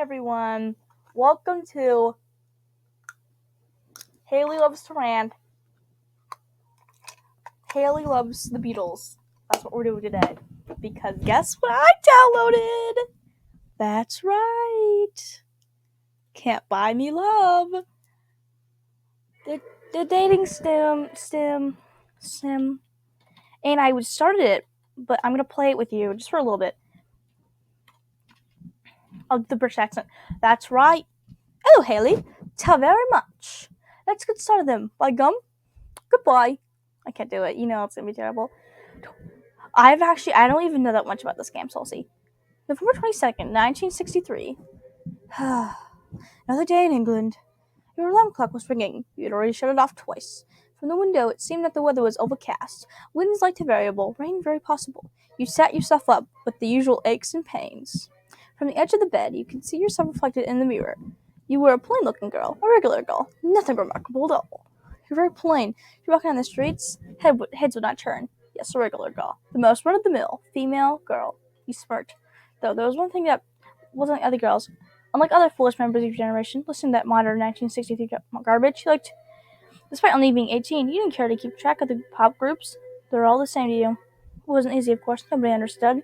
everyone. Welcome to Haylee Loves to Rant. Haylee loves the Beatles. That's what we're doing today. Because guess what I downloaded? That's right. Can't Buy Me Love. The dating sim. And I started it, but I'm going to play it with you just for a little bit. Of the British accent. That's right. Hello, Haylee. Tell very much. Let's get started then. By gum. Goodbye. I can't do it. You know it's going to be terrible. I don't even know that much about this game, so we'll see. November 22nd, 1963. Another day in England. Your alarm clock was ringing. You had already shut it off twice. From the window, it seemed that the weather was overcast. Winds light to variable, rain very possible. You sat yourself up with the usual aches and pains. From the edge of the bed, you could see yourself reflected in the mirror. You were a plain-looking girl, a regular girl, nothing remarkable at all. You're very plain. You're walking on the streets, heads would not turn. Yes, a regular girl. The most run-of-the-mill, female girl. You smirked. Though there was one thing that wasn't like other girls. Unlike other foolish members of your generation, listening to that modern 1963 garbage, you liked. Despite only being 18, you didn't care to keep track of the pop groups. They were all the same to you. It wasn't easy, of course. Nobody understood.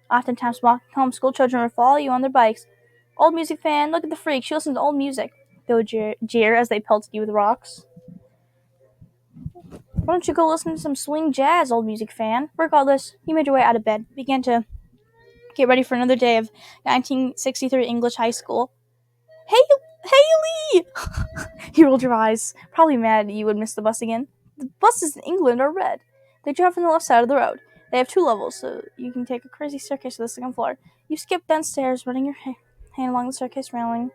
Oftentimes, walking home, school children would follow you on their bikes. Old music fan, look at the freak. She listens to old music. They would jeer as they pelted you with rocks. Why don't you go listen to some swing jazz, old music fan? Regardless, you made your way out of bed, began to get ready for another day of 1963 English high school. Haylee! You rolled your eyes, probably mad you would miss the bus again. The buses in England are red. They drive from the left side of the road. They have 2 levels, so you can take a crazy staircase to the 2nd floor. You skip downstairs, running your hand along the staircase railing.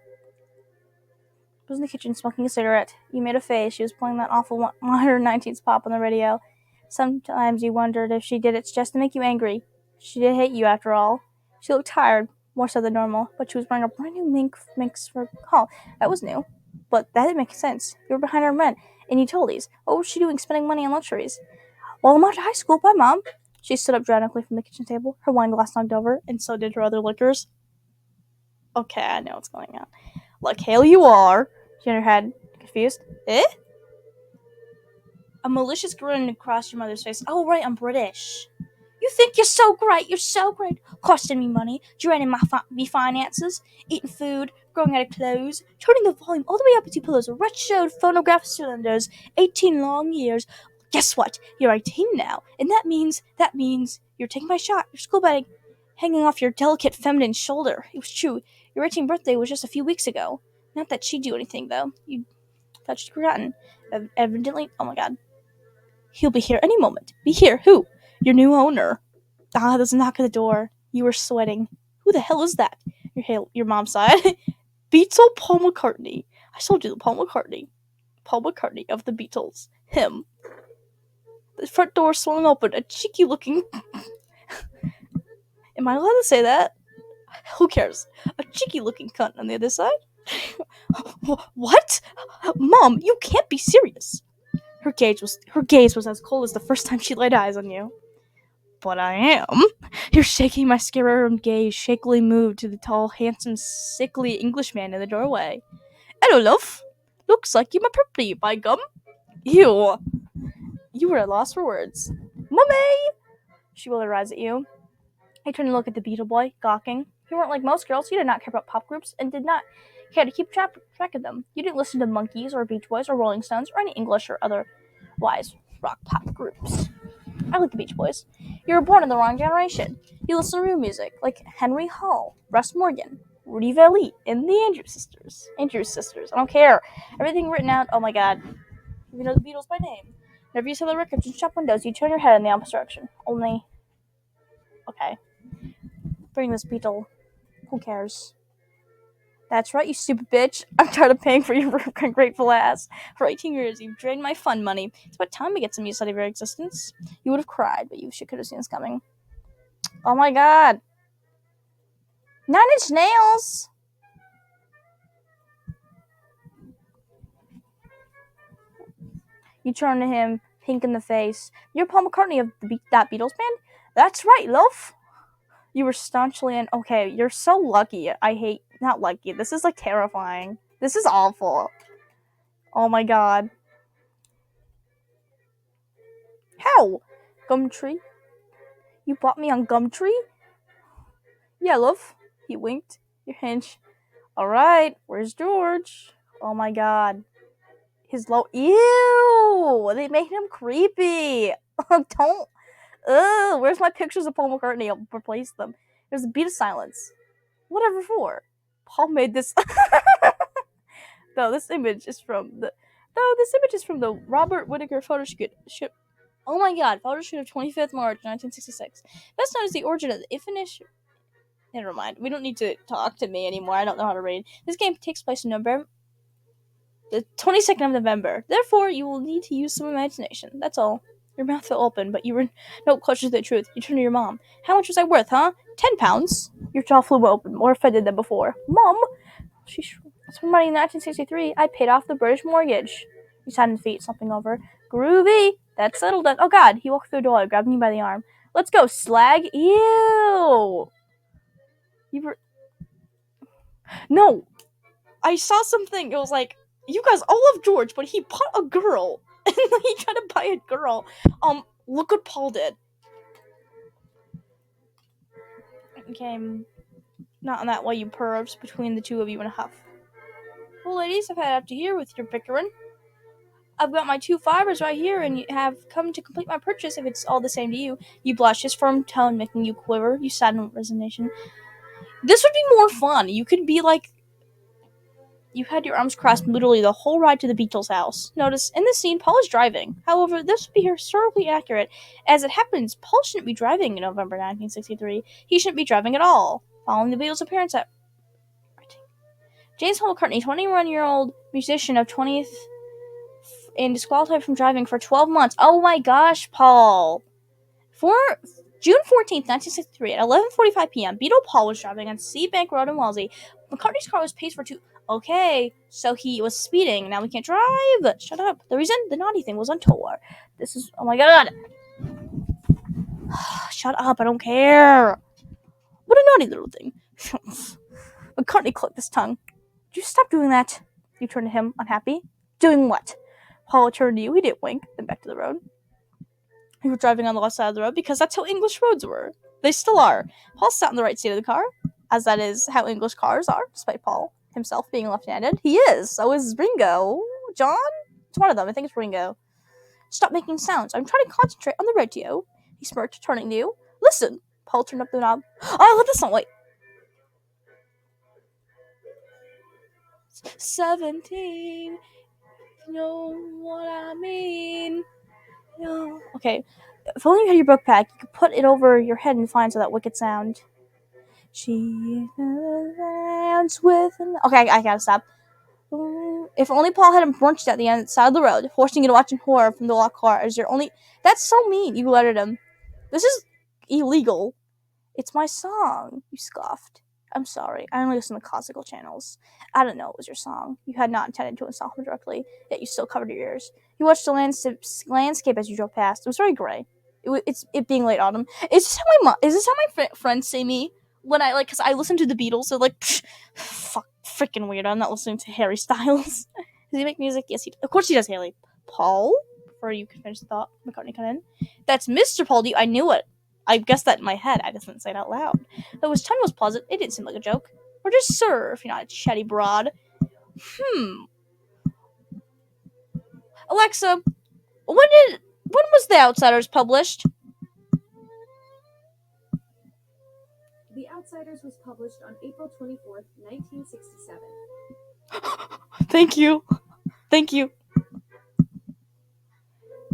Was in the kitchen smoking a cigarette. You made a face. She was playing that awful 119th pop on the radio. Sometimes you wondered if she did it just to make you angry. She did hate you after all. She looked tired, more so than normal, but she was wearing a brand new minx for call. That was new, but that didn't make sense. You were behind her in rent, and utilities. What was she doing spending money on luxuries? Well, I'm off to high school. Bye, Mom. She stood up dramatically from the kitchen table, her wine glass knocked over, and so did her other liquors. Okay, I know what's going on. Like, Haylee, you are. She turned her head, confused. Eh? A malicious grin crossed your mother's face. Oh, right, I'm British. You think you're so great. You're so great. Costing me money, draining my finances, eating food, growing out of clothes, turning the volume all the way up into pillows, red-showed phonograph cylinders, 18 long years. Guess what? You're 18 now, and that means you're taking my shot. Your school bag hanging off your delicate feminine shoulder. It was true. Your 18th birthday was just a few weeks ago. Not that she'd do anything, though. You thought she'd forgotten. Evidently, oh my god. He'll be here any moment. Be here. Who? Your new owner. There's a knock at the door. You were sweating. Who the hell is that? Your mom sighed. Beatle Paul McCartney. I told you the Paul McCartney. Paul McCartney of the Beatles. Him. The front door swung open. A cheeky looking... Am I allowed to say that? Who cares? A cheeky looking cunt on the other side? What? Mom, you can't be serious. Her gaze was as cold as the first time she laid eyes on you. But I am. Your shaky mascara gaze shakily moved to the tall, handsome, sickly Englishman in the doorway. Hello, love. Looks like you're my puppy, by gum. Ew. You were at loss for words. Mummy! She rolled her eyes at you. I turned to look at the Beatle boy, gawking. You weren't like most girls. You did not care about pop groups and did not care to keep track of them. You didn't listen to Monkees or Beach Boys or Rolling Stones or any English or otherwise rock pop groups. I like the Beach Boys. You were born in the wrong generation. You listen to real music like Henry Hall, Russ Morgan, Rudy Vallee, and the Andrews Sisters. I don't care. Everything written out. Oh my god. You know the Beatles by name. Whenever you saw the records in shop windows, you turn your head in the opposite direction. Only. Okay. Bring this Beatle. Who cares? That's right, you stupid bitch. I'm tired of paying for your ungrateful ass. For 18 years, you've drained my fun money. It's about time we get some use out of your existence. You would have cried, but you could have seen this coming. Oh my god. 9 Inch Nails! You turn to him, pink in the face. You're Paul McCartney of that Beatles band? That's right, love. You were staunchly in. Okay, you're so lucky. I hate not lucky. This is like terrifying. This is awful. Oh my god. How? Gumtree? You bought me on Gumtree? Yeah, love. He winked. Your hinge. Alright, where's George? Oh my god. His low. Ew! They made him creepy. Don't. Ugh, where's my pictures of Paul McCartney? I'll replace them. There's a beat of silence. Whatever for. Paul made this. This image is from the Robert Whittaker photo shoot. Oh my god, photo shoot of 25th March 1966. Best known as the origin of the Infinish. Never mind. We don't need to talk to me anymore. I don't know how to read. This game takes place in November, the 22nd of November. Therefore, you will need to use some imagination. That's all. Your mouth will open, but you were no closer to the truth. You turn to your mom. How much was I worth, huh? 10 pounds. Your jaw flew open, more offended than before. Mom? Some money in 1963, I paid off the British mortgage. He sat on his feet, slumping over. Groovy. That settled it. Oh god, he walked through the door, grabbing me by the arm. Let's go, slag. Ew. No. I saw something. It was like, you guys all love George, but he bought a girl. And he tried to buy a girl. Look what Paul did. Okay, not on that way, you pervs, between the two of you in a huff. Well, ladies, I've had up to here with your bickering. I've got my 2 fibers right here, and you have come to complete my purchase if it's all the same to you. You blushed, his firm tone making you quiver. You sighed in resignation. This would be more fun. You could be like, you had your arms crossed literally the whole ride to the Beatles' house. Notice, in this scene, Paul is driving. However, this would be historically accurate. As it happens, Paul shouldn't be driving in November 1963. He shouldn't be driving at all. Following the Beatles' appearance at James Paul McCartney, 21-year-old musician of 20th, and disqualified from driving for 12 months. Oh my gosh, Paul. For June 14th, 1963, at 11:45 p.m., Beatle Paul was driving on Seabank Road in Wellesley. McCartney's car was paced for 2... Okay, so he was speeding. Now we can't drive. Shut up. The reason the naughty thing was on tour. This is... Oh my god. Shut up, I don't care. What a naughty little thing. McCartney clicked his tongue. Did you stop doing that? You turned to him, unhappy. Doing what? Paul turned to you. He didn't wink. Then back to the road. You were driving on the left side of the road because that's how English roads were. They still are. Paul sat in the right seat of the car, as that is how English cars are, despite Paul himself being left-handed. He is. So is Ringo. John? It's one of them. I think it's Ringo. Stop making sounds. I'm trying to concentrate on the radio. He smirked, turning to you. Listen. Paul turned up the knob. Oh, I love this song. Wait. 17. You know what I mean? No. Okay. If only you had your book pack, you could put it over your head and find that wicked sound. She lands with an... Okay, I gotta stop. If only Paul hadn't brunched at the end side of the road, forcing you to watch horror from the locked car as your only... That's so mean, you lettered him. This is illegal. It's my song, you scoffed. I'm sorry, I only listen to classical channels. I didn't know it was your song. You had not intended to insult him directly, yet you still covered your ears. You watched the landscape as you drove past. It was very gray. It's being late autumn. Is this how my friends say me? When I, because I listen to the Beatles, they're like, fuck, freaking weird. I'm not listening to Harry Styles. Does he make music? Yes, of course he does, Haylee. Paul? Before you could finish the thought, McCartney cut in. That's Mr. Paul. I knew it. I guessed that in my head. I just didn't say it out loud. Though his tone was pleasant, it didn't seem like a joke. Or just sir, if you're not a chatty broad. Alexa, when was The Outsiders published? The Outsiders was published on April 24th, 1967. Thank you. Thank you.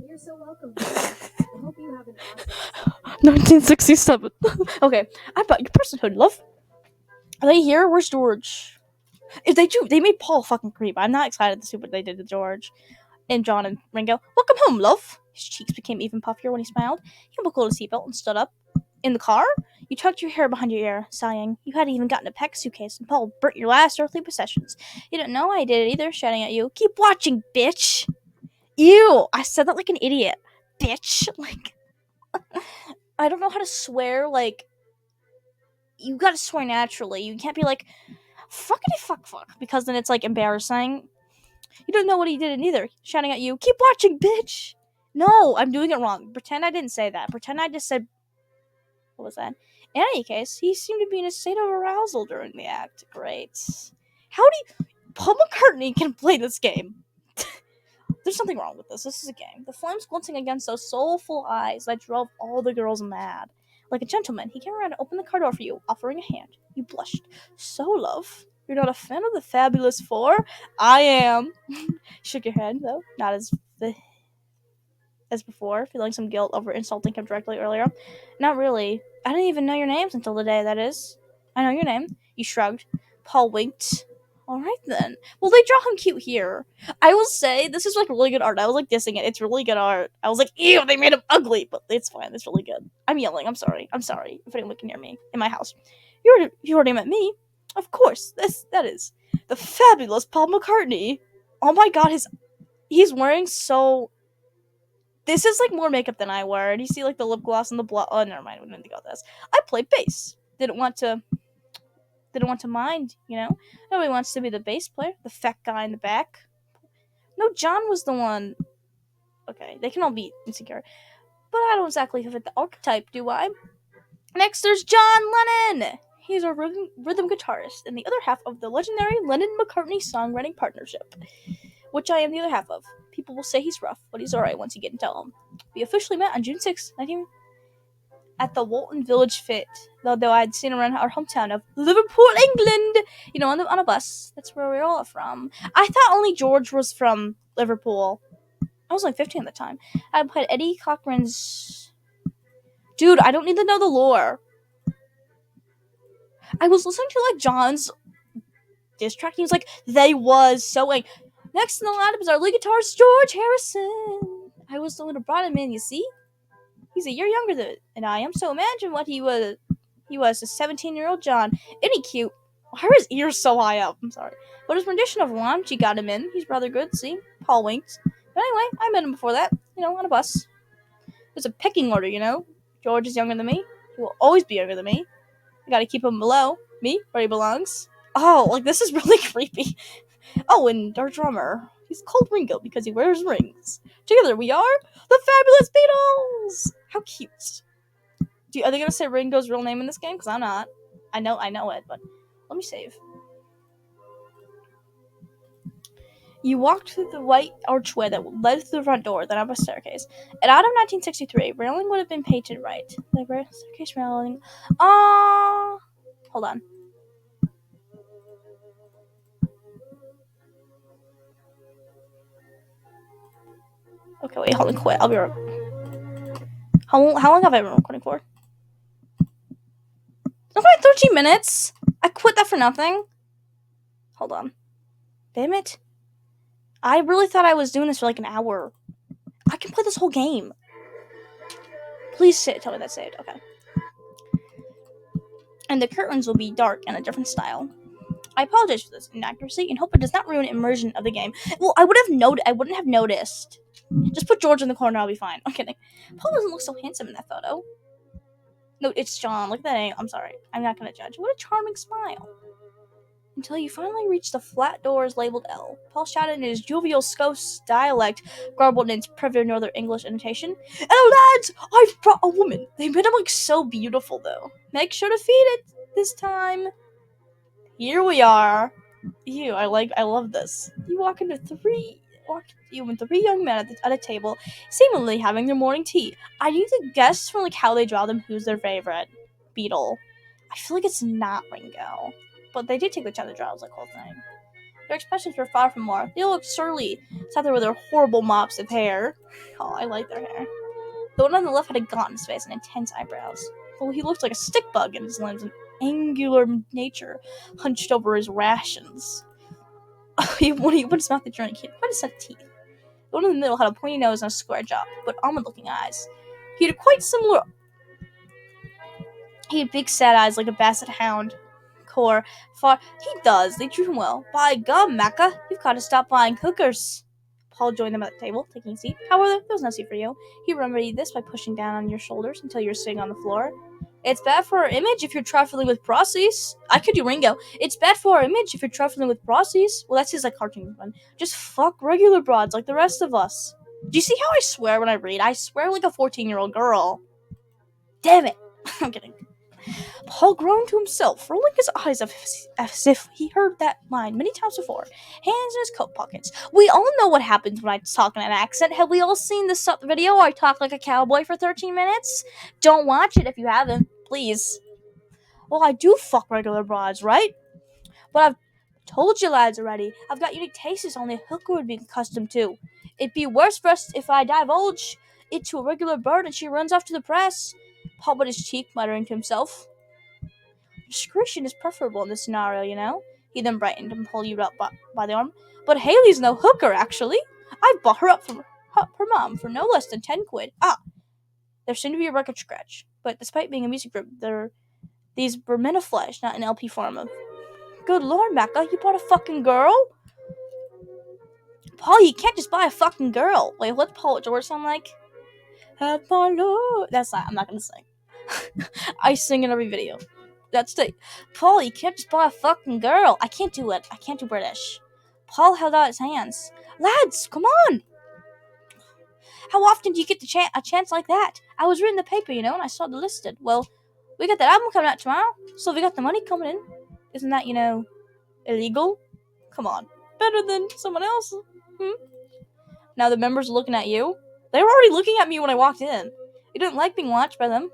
You're so welcome. I hope you have an awesome 1967. Okay, I bought your personhood, love. Are they here? Where's George? They made Paul fucking creep. I'm not excited to see what they did to George. And John and Ringo. Welcome home, love. His cheeks became even puffier when he smiled. He unbuckled his seatbelt and stood up. In the car? You tucked your hair behind your ear, sighing. You hadn't even gotten a packed suitcase, and Paul burnt your last earthly possessions. You didn't know I did it either, shouting at you. Keep watching, bitch! Ew! I said that like an idiot. Bitch! Like, I don't know how to swear, like, you gotta swear naturally. You can't be like, Fuckity fuck. Because then it's like embarrassing. You don't know what he did either. Shouting at you, keep watching, bitch! No, I'm doing it wrong. Pretend I didn't say that. Pretend I just said, what was that? In any case, he seemed to be in a state of arousal during the act. Great. How do you... Paul McCartney can play this game. There's something wrong with this. This is a game. The flames glinting against those soulful eyes that drove all the girls mad. Like a gentleman, he came around and opened the car door for you, offering a hand. You blushed. So, love, you're not a fan of the Fabulous Four? I am. Shook your head, though, not as before, feeling some guilt over insulting him directly earlier. Not really. I didn't even know your names until today, that is. I know your name. You shrugged. Paul winked. Alright then. Well, they draw him cute here. I will say, this is like really good art. I was like dissing it. It's really good art. I was like, ew, they made him ugly. But it's fine. It's really good. I'm yelling. I'm sorry. If anyone can hear me in my house. You already met me. Of course. That is. The fabulous Paul McCartney. Oh my god, he's wearing so... This is like more makeup than I wear. And you see like the lip gloss and the blood. Oh, never mind. We didn't think about this. I play bass. Didn't want to mind, Nobody wants to be the bass player, the fat guy in the back. No, John was the one. Okay, they can all be insecure. But I don't exactly fit the archetype, do I? Next, there's John Lennon. He's a rhythm guitarist and the other half of the legendary Lennon-McCartney songwriting partnership, which I am the other half of. People will say he's rough, but he's alright once you get to tell him. We officially met on June 6th, at the Walton Village Fit, though I'd seen around our hometown of Liverpool, England, on a bus. That's where we're all from. I thought only George was from Liverpool. I was like 15 at the time. I played Eddie Cochran's... Dude, I don't need to know the lore. I was listening to, like, John's diss track, and he was like, they was so, like... Next in the lineup is our lead guitarist, George Harrison. I was the one who brought him in, you see? He's a year younger than I am, so imagine what he was. He was a 17-year-old John. Isn't he cute? Why are his ears so high up? I'm sorry. But his rendition of Launch, he got him in. He's rather good, see? Paul winked. But anyway, I met him before that, on a bus. There's a pecking order, George is younger than me. He will always be younger than me. I gotta keep him below me, where he belongs. Oh, like, this is really creepy. Oh, and our drummer. He's called Ringo because he wears rings. Together we are the Fabulous Beatles! How cute. Are they going to say Ringo's real name in this game? Because I'm not. I know it, but let me save. You walked through the white archway that led to the front door, then up a staircase. In autumn 1963, railing would have been painted right. The staircase railing... Hold on. Okay, wait, hold on, quit. I'll be right. How long have I been recording for? Okay, 13 minutes. I quit that for nothing. Hold on. Damn it. I really thought I was doing this for like an hour. I can play this whole game. Please tell me that's saved. Okay. And the curtains will be dark and a different style. I apologize for this inaccuracy and hope it does not ruin immersion of the game. Well, I wouldn't have noticed. Just put George in the corner, I'll be fine. I'm kidding. Paul doesn't look so handsome in that photo. No, it's John. Look at that name. I'm sorry. I'm not going to judge. What a charming smile. Until you finally reach the flat doors labeled L. Paul shouted in his jovial Scots dialect, garbled in its primitive Northern English intonation. "Oh, lads, I've brought a woman. They made him look so beautiful, though. Make sure to feed it this time." Here we are. Ew, I love this. You walk into three young men at a table, seemingly having their morning tea. I need to guess from how they draw them who's their favorite Beatle. I feel like it's not Ringo, but they did take the time to draw the whole thing. Their expressions were far from more. They looked surly, sat there with their horrible mops of hair. Oh, I like their hair. The one on the left had a gaunt in his face and intense eyebrows. Well, he looked like a stick bug in his limbs, an angular nature hunched over his rations. When he opened his mouth to drink, he had quite a set of teeth. The one in the middle had a pointy nose and a square jaw, but almond-looking eyes. He had big sad eyes like a basset hound. He does. They drew him well. By gum, Macca, you've got to stop buying hookers. Paul joined them at the table, taking a seat. However, there was no seat for you. He remedied this by pushing down on your shoulders until you were sitting on the floor. It's bad for our image if you're trifling with Prossies. I could do Ringo. It's bad for our image if you're trifling with Prossies. Well, that's his like cartoon one. Just fuck regular broads like the rest of us. Do you see how I swear when I read? I swear like a 14-year-old girl. Damn it. I'm kidding. Paul groaned to himself, rolling his eyes as if he heard that line many times before, hands in his coat pockets. We all know what happens when I talk in an accent. Have we all seen this video where I talk like a cowboy for 13 minutes? Don't watch it if you haven't, please. Well, I do fuck regular broads, right? But I've told you lads already, I've got unique tastes only a hooker would be accustomed to. It'd be worse for us if I divulge it to a regular bird and she runs off to the press. Paul bit his cheek, muttering to himself. Discretion is preferable in this scenario, you know? He then brightened and pulled you up by the arm. But Haley's no hooker, actually. I bought her up from her mom for no less than 10 quid. Ah, there seemed to be a record scratch. But despite being a music group, these were men of flesh, not an LP form of. Good lord, Becca, you bought a fucking girl? Paul, you can't just buy a fucking girl. Wait, what's Paul George sound like? Apollo. That's not, I'm not gonna sing. I sing in every video. That's the Paul, you can't just buy a fucking girl. I can't do it. I can't do British. Paul held out his hands. Lads, come on. How often do you get a chance like that? I was reading the paper, you know, and I saw the listed. Well, we got that album coming out tomorrow, so we got the money coming in. Isn't that, you know, illegal? Come on. Better than someone else. Now the members are looking at you. They were already looking at me when I walked in. You didn't like being watched by them.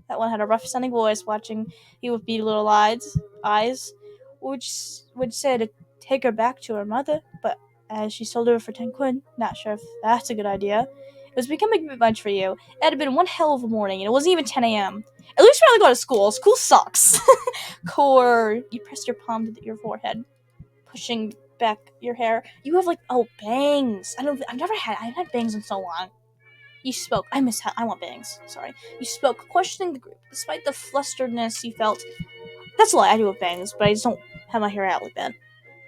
That one had a rough sounding voice watching you with beady little eyes, which said to take her back to her mother, but as she sold her for 10 quid, not sure if that's a good idea. It was becoming a bit much for you. It had been one hell of a morning, and it wasn't even 10 a.m. At least when I go to school. School sucks. Core, you pressed your palm to your forehead, pushing back your hair. You have bangs. I've had bangs in so long. You spoke. I want bangs. Sorry. You spoke, questioning the group, despite the flusteredness you felt. That's a lie. I do have bangs, but I just don't have my hair out like that.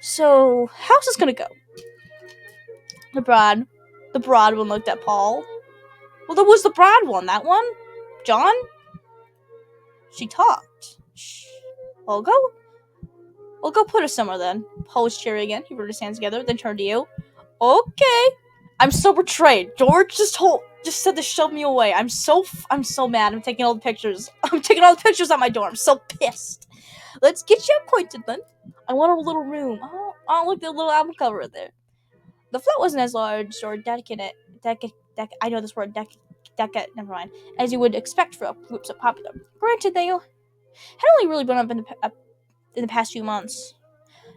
So, how's this gonna go? The broad one looked at Paul. Well, there was the broad one. That one? John? She talked. Shh. Well, go put her somewhere then. Paul was cheery again. He rubbed his hands together, then turned to you. Okay. I'm so betrayed. George just said to shove me away. I'm so mad. I'm taking all the pictures. I'm taking all the pictures at my door. I'm so pissed. Let's get you acquainted then. I want a little room. Oh, look, the little album cover right there. The flat wasn't as large or I know this word, never mind, as you would expect for a group so popular. Granted, they had only really been up in the past few months.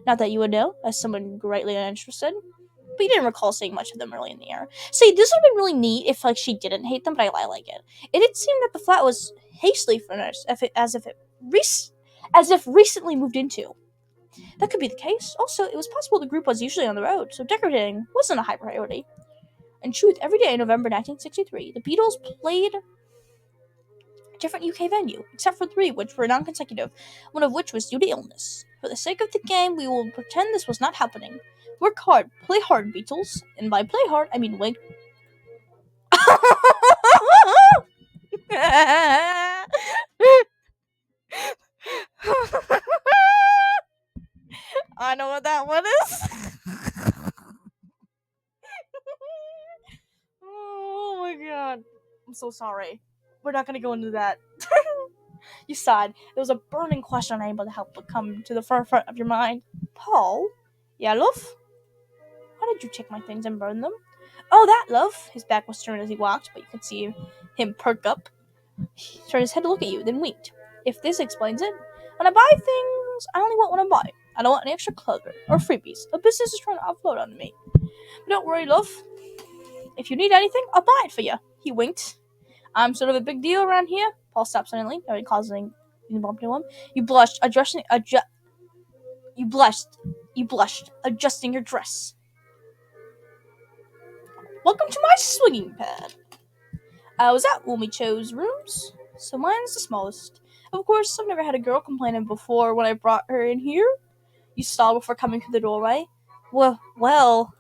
Not that you would know, as someone greatly uninterested. But you didn't recall seeing much of them early in the year. See, this would have been really neat if she didn't hate them, but I like it. It did seem that the flat was hastily furnished, as if recently moved into. That could be the case. Also, it was possible the group was usually on the road, so decorating wasn't a high priority. In truth, every day in November 1963, the Beatles played a different UK venue, except for 3, which were non-consecutive, one of which was due to illness. For the sake of the game, we will pretend this was not happening. Work hard, play hard, Beatles. And by play hard, I mean wait. I know what that one is. Oh my god. I'm so sorry. We're not gonna go into that. You sighed. There was a burning question unable to help but come to the forefront of your mind. Paul? Yeah, love? Why did you take my things and burn them? Oh, that, love. His back was turned as he walked, but you could see him perk up. He turned his head to look at you, then winked. If this explains it. When I buy things, I only want what I buy. I don't want any extra clutter or freebies. A business is trying to offload on me. But don't worry, love. If you need anything, I'll buy it for you. He winked. I'm sort of a big deal around here. Paul stopped suddenly, causing you to bump into him. You blushed, adjusting your dress. Welcome to my swinging pad. I was at when we chose rooms, so mine's the smallest. Of course, I've never had a girl complaining before when I brought her in here. You stalled before coming through the doorway. Well,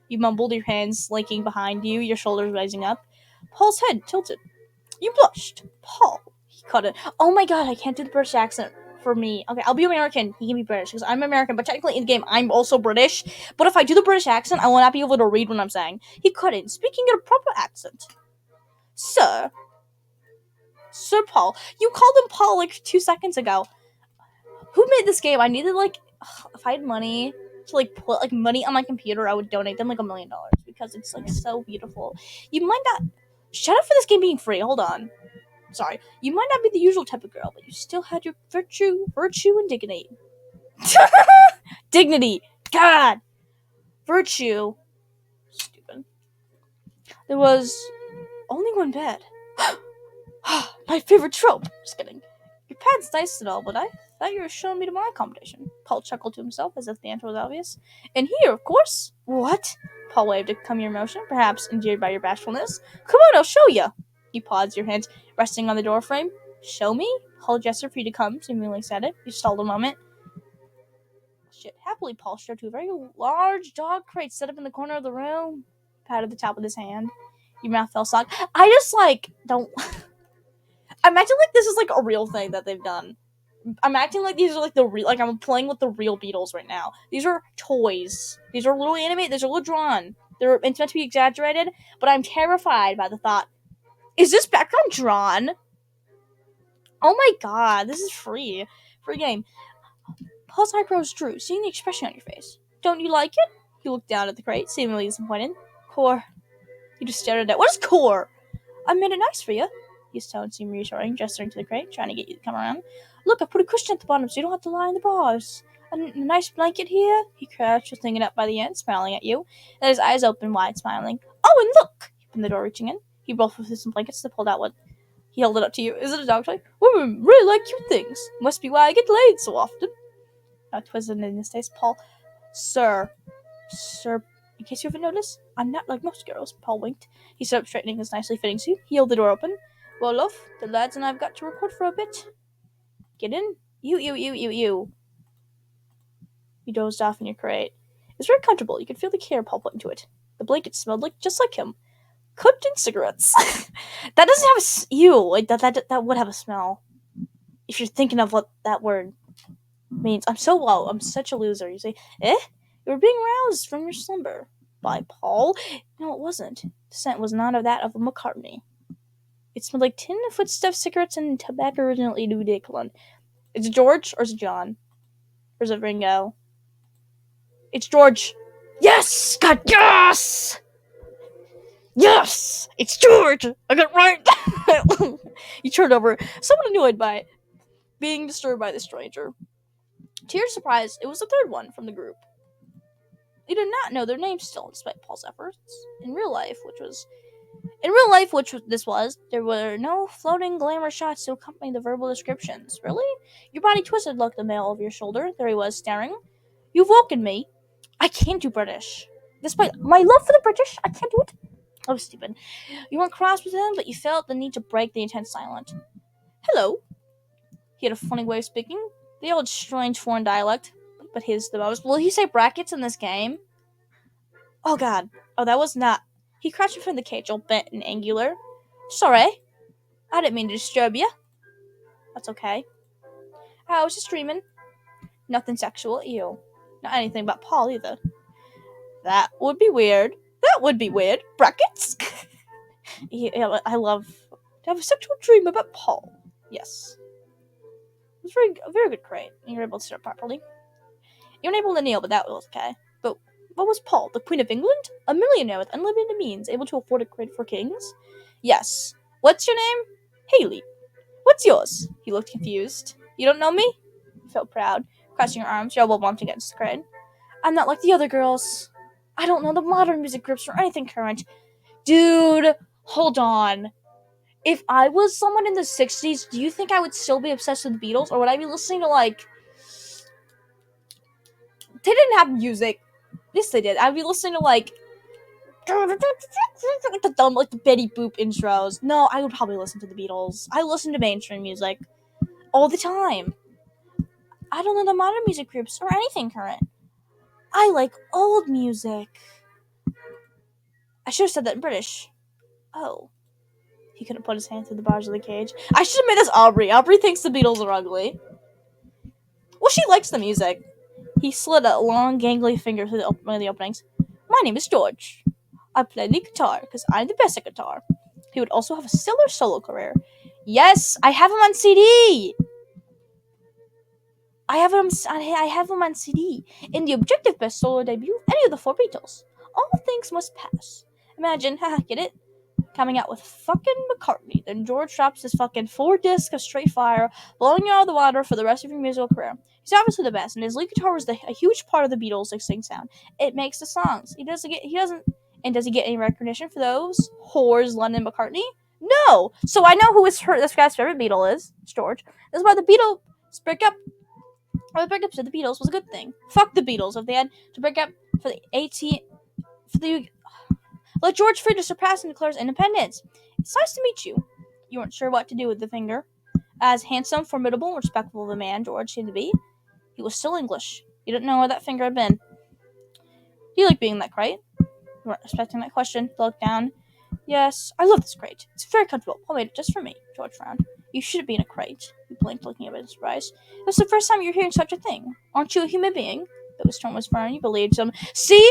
you mumbled, your hands slinking behind you, your shoulders rising up. Paul's head tilted. You blushed. Paul. Cut it. Oh my god, I can't do the British accent for me. Okay, I'll be American. He can be British because I'm American, but technically in the game I'm also British. But if I do the British accent, I will not be able to read what I'm saying. He couldn't. Speaking in a proper accent. Sir. Sir Paul. You called him Paul like 2 seconds ago. Who made this game? I needed like if I had money to like put like money on my computer, I would donate them like $1 million because it's like so beautiful. You might not shut up for this game being free. Hold on. Sorry. You might not be the usual type of girl, but you still had your virtue, and dignity. Dignity. God. Virtue. Stupid. There was only one bed. My favorite trope. Just kidding. Your pad's nice and all, but I thought you were showing me to my accommodation. Paul chuckled to himself as if the answer was obvious. And here, of course. What? Paul waved to calm your emotion, perhaps endeared by your bashfulness. Come on, I'll show you. You paused, your hands resting on the doorframe. Show me? Paul gestured for you to come, seemingly said it. You stalled a moment. Shit. Happily, Paul strode to a very large dog crate set up in the corner of the room. Patted the top with his hand. Your mouth fell sock. I just don't. I'm acting like this is like a real thing that they've done. I'm acting like these are like the real, like I'm playing with the real Beatles right now. These are toys. These are little animated. These are little drawn. It's meant to be exaggerated, but I'm terrified by the thought. Is this background drawn? Oh my god, this is free. Free game. Paul's eyebrows drew, seeing the expression on your face. Don't you like it? He looked down at the crate, seemingly disappointed. Core. He just stared at it. What is core? I made it nice for you. His tone seemed reassuring, gesturing to the crate, trying to get you to come around. Look, I put a cushion at the bottom so you don't have to lie on the bars. A nice blanket here. He crouched, thinking up by the end, smiling at you. Then his eyes opened wide, smiling. Oh, and look! He opened the door, reaching in. He rolled with some blankets and pulled out one. He held it up to you. Is it a dog toy? Women really like cute things. Must be why I get laid so often. Twisted in his face, Paul. Sir, in case you haven't noticed, I'm not like most girls. Paul winked. He stood up, straightening his nicely fitting suit. He held the door open. Well, love, the lads and I've got to record for a bit. Get in. You. You dozed off in your crate. It was very comfortable. You could feel the care Paul put into it. The blanket smelled just like him. Cooked in cigarettes. That doesn't have a... Ew. That would have a smell. If you're thinking of what that word means. I'm such a loser. You say, you were being roused from your slumber. By Paul? No, it wasn't. The scent was not of that of a McCartney. It smelled like tin, footstuff, cigarettes, and tobacco originally Louis de Cologne. Is it George or is it John? Or is it Ringo? It's George. Yes! God, yes! Yes! It's George! I got it right! You turned over, somewhat annoyed by it, being disturbed by the stranger. To your surprise, it was the third one from the group. You did not know their names still, despite Paul's efforts. In real life, this was, there were no floating glamour shots to accompany the verbal descriptions. Really? Your body twisted like the male over your shoulder. There he was, staring. You've woken me. I can't do British. Despite my love for the British, I can't do it. I was stupid. You weren't cross with him, but you felt the need to break the intense silence. Hello. He had a funny way of speaking. They all had strange foreign dialect, but his the most. Will he say brackets in this game? Oh god. Oh, that was not. He crouched in front of the cage, all bent and angular. Sorry. I didn't mean to disturb you. That's okay. I was just dreaming. Nothing sexual. Ew. Not anything about Paul either. That would be weird. Brackets? Yeah, I love to have a sexual dream about Paul. Yes. It was a very good crate. You were able to sit up properly. You weren't able to kneel, but that was okay. But what was Paul? The Queen of England? A millionaire with unlimited means, able to afford a crate for kings? Yes. What's your name? Haylee. What's yours? He looked confused. You don't know me? He felt proud. Crossing your arms, your elbow bumped against the crate. I'm not like the other girls. I don't know the modern music groups or anything current. Dude, hold on. If I was someone in the 60s, do you think I would still be obsessed with the Beatles? Or would I be listening to, like... They didn't have music. Yes, they did. I'd be listening to, like the Betty Boop intros. No, I would probably listen to the Beatles. I listen to mainstream music all the time. I don't know the modern music groups or anything current. I like old music. I should have said that in British. Oh. He couldn't put his hand through the bars of the cage. I should have made this Aubrey. Aubrey thinks the Beatles are ugly. Well, she likes the music. He slid a long, gangly finger through one of the openings. My name is George. I play the guitar because I'm the best at guitar. He would also have a stellar solo career. Yes, I have him on CD. I have him on CD. In the objective best solo debut of any of the four Beatles. All things must pass. Imagine, haha, get it? Coming out with fucking McCartney. Then George drops his fucking 4 discs of straight fire, blowing you out of the water for the rest of your musical career. He's obviously the best, and his lead guitar was a huge part of the Beatles' distinct sound. It makes the songs. Does he get any recognition for those? Whores, Lennon, McCartney? No! So I know who this guy's favorite Beatle is. It's George. This is why the Beatles breakup to the Beatles was a good thing. Fuck the Beatles. If they had to break up for let George free to surpass and declares independence. It's nice to meet you. You weren't sure what to do with the finger. As handsome, formidable, and respectful of a man George seemed to be, he was still English. You didn't know where that finger had been. Do you like being in that crate? You weren't expecting that question. He looked down. Yes, I love this crate. It's very comfortable. Paul made it just for me. George frowned. You shouldn't be in a crate. He blinked, looking at it in surprise. It was the first time you're hearing such a thing. Aren't you a human being? But his tone was firm. You believed him. See?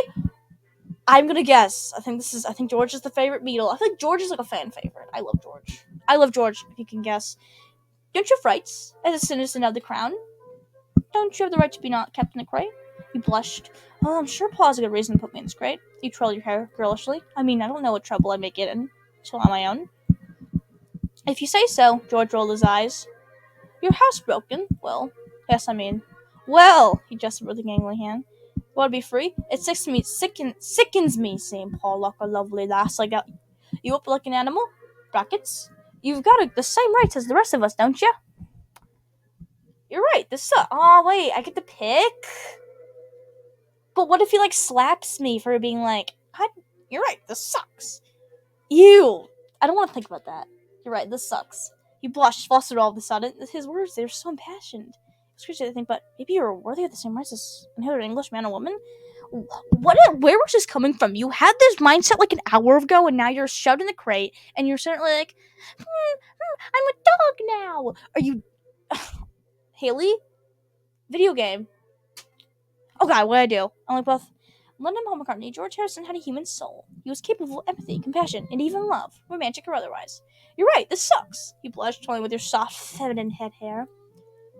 I'm gonna guess. I think George is the favorite Beatle. I think George is like a fan favorite. I love George, if you can guess. Don't you have rights as a citizen of the crown? Don't you have the right to be not kept in a crate? He blushed. Oh, I'm sure Paul has a good reason to put me in this crate. You twirled your hair girlishly. I mean, I don't know what trouble I may get in till on my own. If you say so, George rolled his eyes. Your house broken? Well, yes, I mean. Well, he gestured with a gangly hand. Want to be free? It sickens me seeing Paul like a lovely lass like that. You up like an animal? Brackets? You've got the same rights as the rest of us, don't you? You're right, this sucks. Oh, wait, I get to pick? But what if he, slaps me for being you're right, this sucks. Ew. I don't want to think about that. You're right, this sucks. He blushed, flustered all of a sudden. His words, they were so impassioned. It's crazy to think, but maybe you're worthy of the same rights as another English man or woman? Where was this coming from? You had this mindset an hour ago, and now you're shoved in the crate, and you're certainly I'm a dog now. Are you... Haylee? Video game. Oh god, what did I do? I'm like both. Lennon and Paul McCartney, George Harrison had a human soul. He was capable of empathy, compassion, and even love, romantic or otherwise. You're right, this sucks. You blushed, toying with your soft, feminine head hair.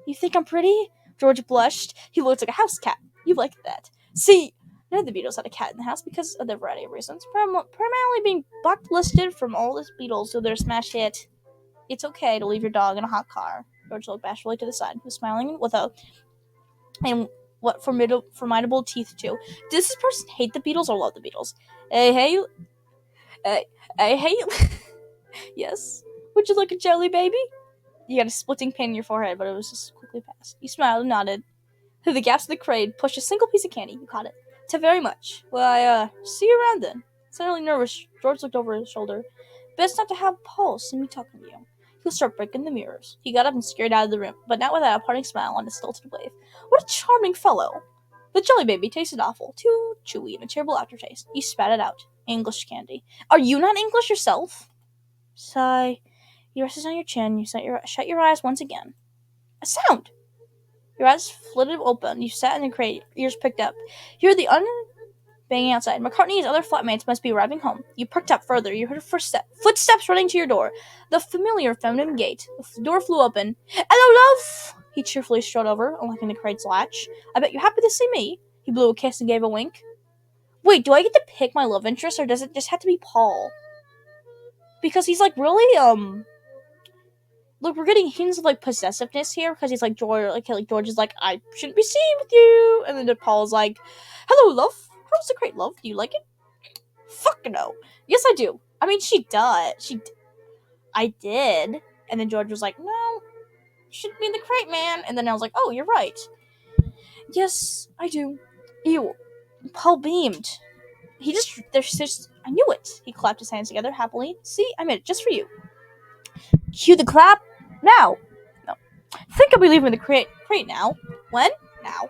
You think I'm pretty? George blushed. He looked like a house cat. You liked that. See, none of the Beatles had a cat in the house because of a variety of reasons, primarily being blacklisted from all the Beatles so their smash hit. It's okay to leave your dog in a hot car. George looked bashfully to the side. He was smiling with and what formidable teeth too. Does this person hate the Beatles or love the Beatles? Hey, yes. Would you like a jelly baby? You got a splitting pain in your forehead, but it was just quickly passed. You smiled and nodded. Through the gaps of the crate, pushed a single piece of candy. You caught it. Thank very much. Well, see you around then. Suddenly nervous, George looked over his shoulder. Best not to have Paul see me talking to you. He'll start breaking the mirrors. He got up and scurried out of the room, but not without a parting smile on his stilted wave. What a charming fellow! The jelly baby tasted awful, too chewy, and a terrible aftertaste. He spat it out. English candy. Are you not English yourself? Sigh. You rested on your chin. You shut your eyes once again. A sound! Your eyes flitted open. You sat in the crate, ears picked up. You heard the banging outside. McCartney and his other flatmates must be arriving home. You perked up further. You heard footsteps running to your door. The familiar feminine gait. The door flew open. Hello, love! He cheerfully strode over, unlocking the crate's latch. I bet you're happy to see me. He blew a kiss and gave a wink. Wait, do I get to pick my love interest, or does it just have to be Paul? Because he's really, Look, we're getting hints of possessiveness here because he's George is I shouldn't be seen with you, and then Paul's like, hello, love. How's the crate, love? Do you like it? Fuck no. Yes, I do. I mean, she does. I did. And then George was like, no, you shouldn't be in the crate, man. And then I was like, oh, you're right. Yes, I do. Ew. Paul beamed. I knew it. He clapped his hands together happily. See, I made it just for you. Cue the clap. Now. No. Think I'll be leaving the crate now. When? Now.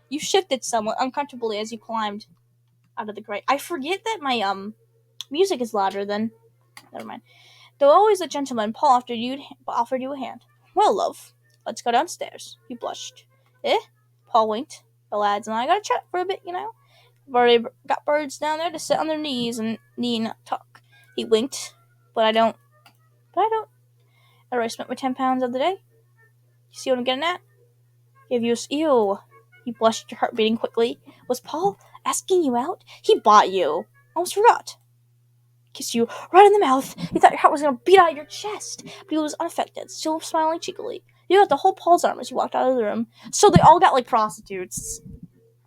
You shifted somewhat uncomfortably as you climbed out of the crate. I forget that my music is louder than... Never mind. Though always a gentleman, Paul offered you a hand. Well, love, let's go downstairs. You blushed. Eh? Paul winked. The lads and I gotta chat for a bit, you know. We've already got birds down there to sit on their knees and not talk. He winked. But I don't. I already spent my £10 of the day. You see what I'm getting at? Give you a ew. He blushed, your heart beating quickly. Was Paul asking you out? He bought you. Almost forgot. Kissed you right in the mouth. You thought your heart was going to beat out of your chest, but he was unaffected, still smiling cheekily. You got the whole Paul's arm as you walked out of the room. So they all got like prostitutes.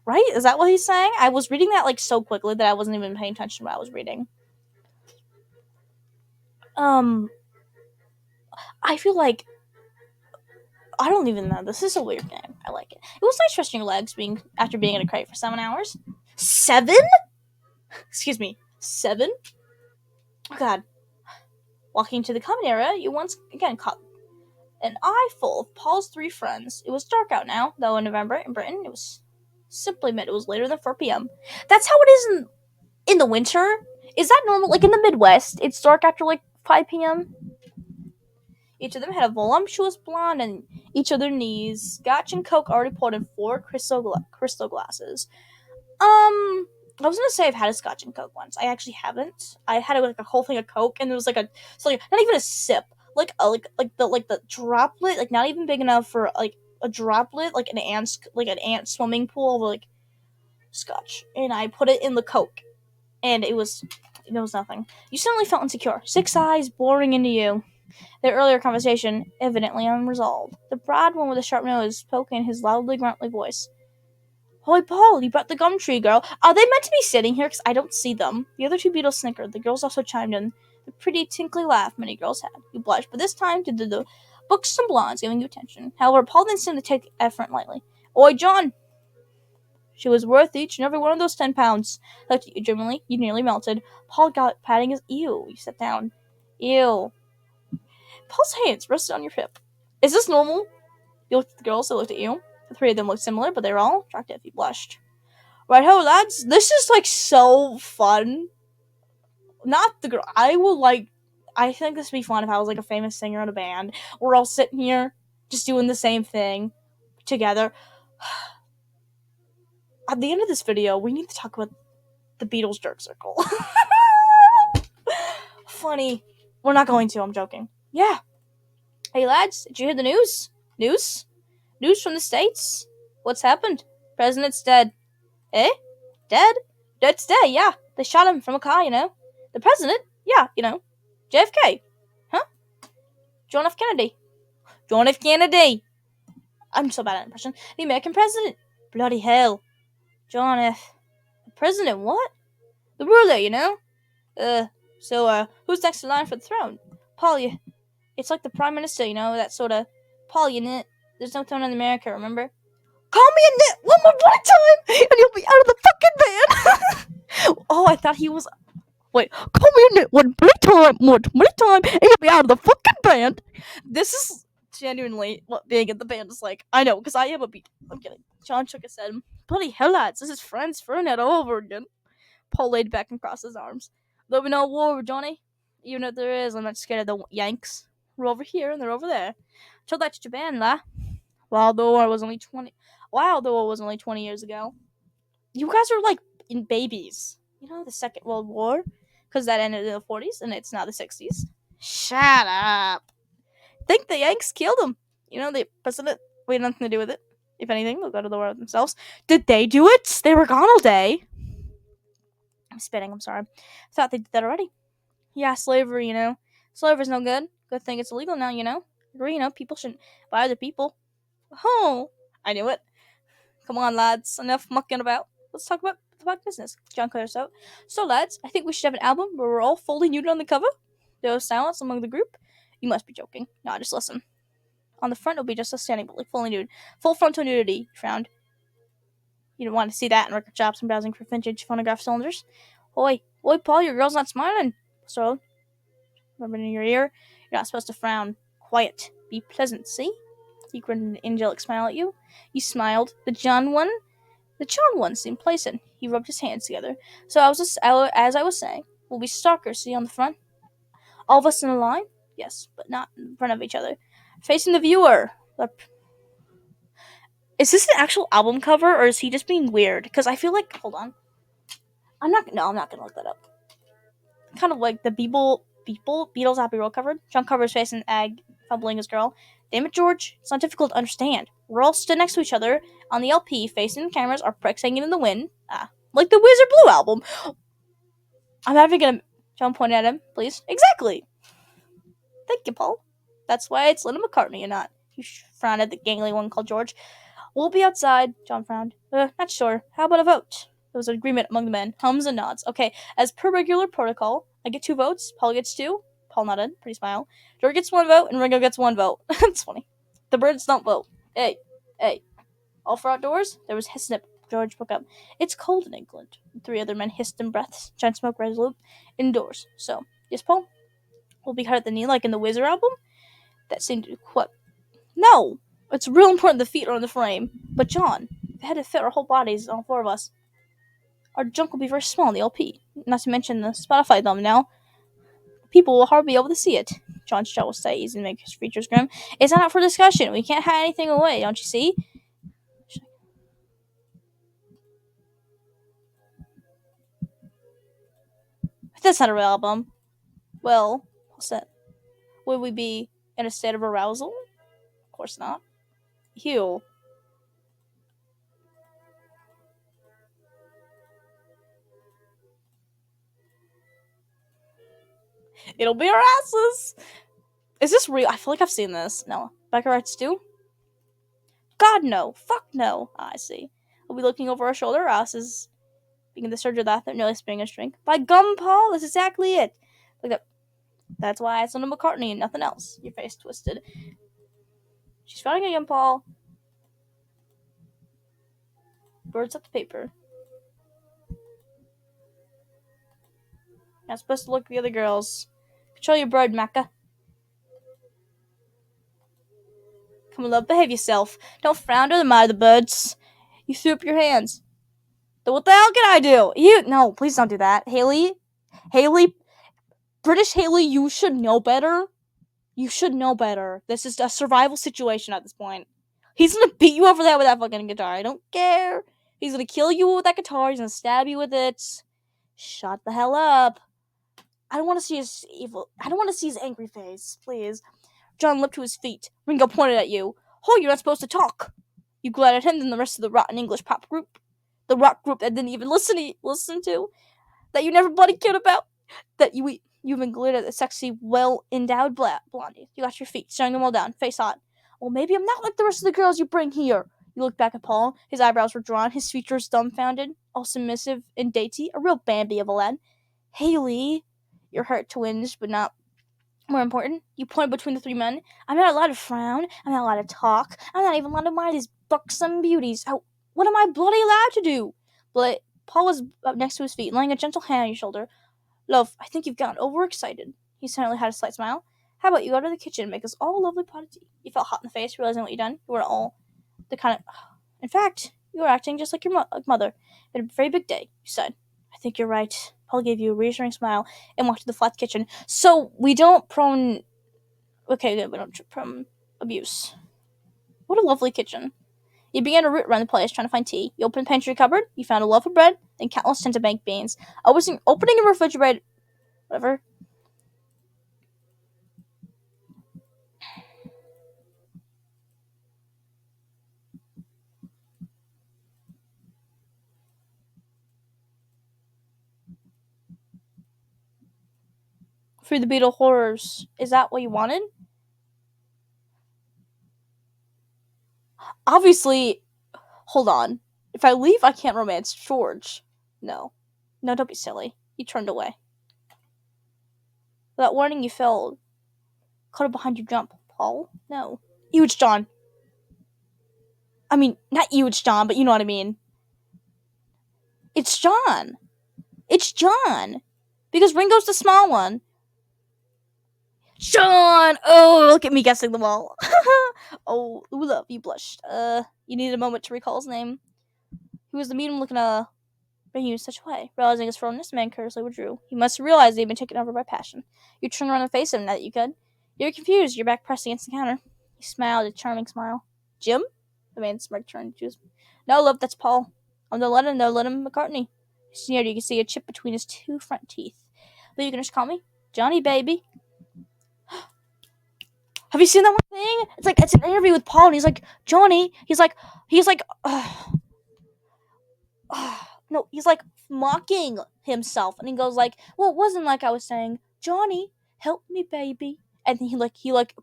Right? Is that what he's saying? I was reading that like so quickly that I wasn't even paying attention to what I was reading. I feel like I don't even know. This is a weird game. I like it. It was nice stretching your legs after being in a crate for 7 hours. 7? Excuse me. 7? Oh god. Walking to the common area, you once again caught an eye full of Paul's 3 friends. It was dark out now, though in November in Britain it was simply meant it was later than 4 p.m. That's how it is in the winter. Is that normal? Like in the Midwest, it's dark after like 5 p.m. Each of them had a voluptuous blonde on each of their knees. Scotch and Coke already poured in 4 crystal glasses. I was gonna say I've had a Scotch and Coke once. I actually haven't. I had like a whole thing of Coke, and there was like not even a sip, like the droplet, like not even big enough for like a droplet, like an ant swimming pool of like Scotch, and I put it in the Coke, and it was nothing. You suddenly felt insecure. 6 eyes boring into you. Their earlier conversation, evidently unresolved. The broad one with a sharp nose spoke in his loudly gruntly voice. Holy Paul, you brought the gum tree, girl. Are they meant to be sitting here? Because I don't see them. The other 2 Beatles snickered. The girls also chimed in. The pretty, tinkly laugh many girls had. You blushed, but this time to the buxom blondes giving you attention. However, Paul didn't seem to take effort lightly. Oi, John! She was worth each and every one of those £10. Looked at you dreamily. You nearly melted. Paul got patting his ew. You sat down. Ew. Paul's hands rested on your hip. Is this normal? You looked at the girls, they looked at you. The 3 of them looked similar, but they were all attractive. You blushed. Right ho, lads. This is like so fun. Not the girl. I think this would be fun if I was like a famous singer in a band. We're all sitting here just doing the same thing together. At the end of this video, we need to talk about the Beatles Jerk Circle. Funny. We're not going to, I'm joking. Yeah. Hey lads, did you hear the news? News? News from the States? What's happened? President's dead. Eh? Dead? Dead today, yeah. They shot him from a car, you know. The president? Yeah, you know. JFK. Huh? John F. Kennedy. John F. Kennedy. I'm so bad at impression. The American president. Bloody hell. John F. The president, what? The ruler, you know. So, who's next in line for the throne? Paul, it's like the prime minister, you know, that sort of... Paul, you knit. There's no throne in America, remember? Call me a nit one more time, and you'll be out of the fucking band. Oh, I thought he was... Wait, call me a nit one time, and you'll be out of the fucking band. This is genuinely what being in the band is like. I know, because I am a beat. I'm kidding. John shook his head. Bloody hell, lads, this is Friends Fernet all over again. Paul laid back and crossed his arms. There'll be no war, Johnny. Even if there is, I'm not scared of the Yanks. We're over here, and they're over there. Tell that to Japan, la. Wow, though it was only 20 years ago. You guys are like in babies. You know, the Second World War, because that ended in the 40s and it's now the 60s. Shut up. Think the Yanks killed him. You know, the president. We had nothing to do with it. If anything, they'll go to the war themselves. Did they do it? They were gone all day. I'm spitting. I'm sorry. I thought they did that already. Yeah, slavery. You know, slavery's no good. Good thing it's illegal now. You know, agree. You know, people shouldn't buy other people. Oh, I knew it. Come on, lads. Enough mucking about. Let's talk about business. John cleared us out. So, lads, I think we should have an album where we're all fully nude on the cover. There was silence among the group. You must be joking. No, just listen. On the front, it'll be just us standing, but like fully nude. Full frontal nudity, you found. You don't want to see that in record shops and browsing for vintage phonograph cylinders. Oi, Paul, your girl's not smiling. So, remember in your ear, you're not supposed to frown. Quiet. Be pleasant, see? He grinned an angelic smile at you. You smiled. The John one seemed pleasant. He rubbed his hands together. So as I was saying, we'll be stalkers, see on the front? All of us in a line, Yes, but not in front of each other. Facing the viewer. Is this an actual album cover, or is he just being weird? Because I feel like, hold on, I'm not gonna look that up. Kind of like the Beatles Happy World cover. John covers face and Ag fumbling his girl. Damn it, George, it's not difficult to understand. We're all stood next to each other on the LP, facing the cameras, our pricks hanging in the wind. Like the Wizard Blue album. I'm having a. John pointed at him, please. Exactly. Thank you, Paul. That's why it's Lennon McCartney and not. He frowned at the gangly one called George. We'll be outside, John frowned. Not sure. How about a vote? There was an agreement among the men. Hums and nods. Okay, as per regular protocol, I get 2 votes. Paul gets 2. Paul nodded. Pretty smile. George gets 1 vote, and Ringo gets 1 vote. That's funny. The birds don't vote. Hey, hey. All for outdoors? There was hiss snip. George spoke up. It's cold in England. The 3 other men hissed in breaths. John smoked resolute. Indoors. So, yes, Paul? We'll be cut at the knee like in the Wizard album? That seemed to what? No! It's real important the feet are on the frame. But John, if it had to fit our whole bodies, all 4 of us, our junk will be very small in the LP. Not to mention the Spotify thumbnail. People will hardly be able to see it. John's jaw will stay and make his features grim. It's not up for discussion. We can't hide anything away, don't you see? If that's not a real album, well, what's that? Would we be in a state of arousal? Of course not. Ew. It'll be our asses. Is this real? I feel like I've seen this. No. Becca writes too? God, no. Fuck no. I see. We'll be looking over our shoulder. Our asses being the surge of that, they're nearly spinning a drink. By gum, Paul, that's exactly it. Look up. That's why it's Lennon McCartney and nothing else. Your face twisted. She's frowning again, Paul. Birds up the paper. You're not supposed to look at the other girls. Control your bird, Macca. Come on, love, behave yourself. Don't frown or admire the birds. You threw up your hands. Then what the hell can I do? No, please don't do that. Haylee, British Haylee, you should know better. You should know better. This is a survival situation at this point. He's gonna beat you over that with that fucking guitar. I don't care. He's gonna kill you with that guitar. He's gonna stab you with it. Shut the hell up. I don't want to see his evil. I don't want to see his angry face. Please. John leaped to his feet. Ringo pointed at you. Oh, you're not supposed to talk. You glared at him than the rest of the rotten English pop group. The rock group that didn't even listen to. That you never bloody cared about. That you even glared at the sexy, well-endowed blondie. You got your feet, staring them all down, face hot. Well, maybe I'm not like the rest of the girls you bring here. You looked back at Paul. His eyebrows were drawn, his features dumbfounded, all submissive and dainty, a real Bambi of a lad. Haylee, your heart twinged, but not more important. You pointed between the 3 men. I'm not allowed to frown. I'm not allowed to talk. I'm not even allowed to admire these buxom beauties. What am I bloody allowed to do? But Paul was up next to his feet, laying a gentle hand on your shoulder. Love, I think you've gotten overexcited. He certainly had a slight smile. How about you go to the kitchen and make us all a lovely pot of tea? You felt hot in the face, realizing what you'd done. You were all the kind of... In fact, you were acting just like your mother. It had a very big day, you said. I think you're right. Paul gave you a reassuring smile and walked to the flat kitchen. So, we don't prone... Okay, good, we don't prone abuse. What a lovely kitchen. You began to root around the place, trying to find tea. You opened the pantry cupboard. You found a loaf of bread and countless tins of baked beans. Opening a refrigerator... Whatever. Through the Beetle horrors. Is that what you wanted? Obviously, hold on. If I leave, I can't romance George. No. No, don't be silly. He turned away. Without warning, you fell. Caught up behind your jump. Paul? No. Huge John. I mean, not huge John, but you know what I mean. It's John. It's John. Because Ringo's the small one. John! Oh, look at me guessing them all. Oh, ooh, love, you blushed. You needed a moment to recall his name. He was the medium looking to bring you in such a way. Realizing his firmness, the man carelessly withdrew. He must have realized he had been taken over by passion. You turned around and faced him now that you could. You're confused. Your back pressed against the counter. He smiled a charming smile. Jim? The man smirked, turned to his. No, love, that's Paul. I'm the Lennon, no Lennon McCartney. He sneered. You could see a chip between his two front teeth. But you can just call me Johnny, baby. Have you seen that one thing? It's an interview with Paul, and he's like, Johnny. He's like, no, he's like mocking himself, and he goes like, well, it wasn't like I was saying, Johnny, help me, baby. And he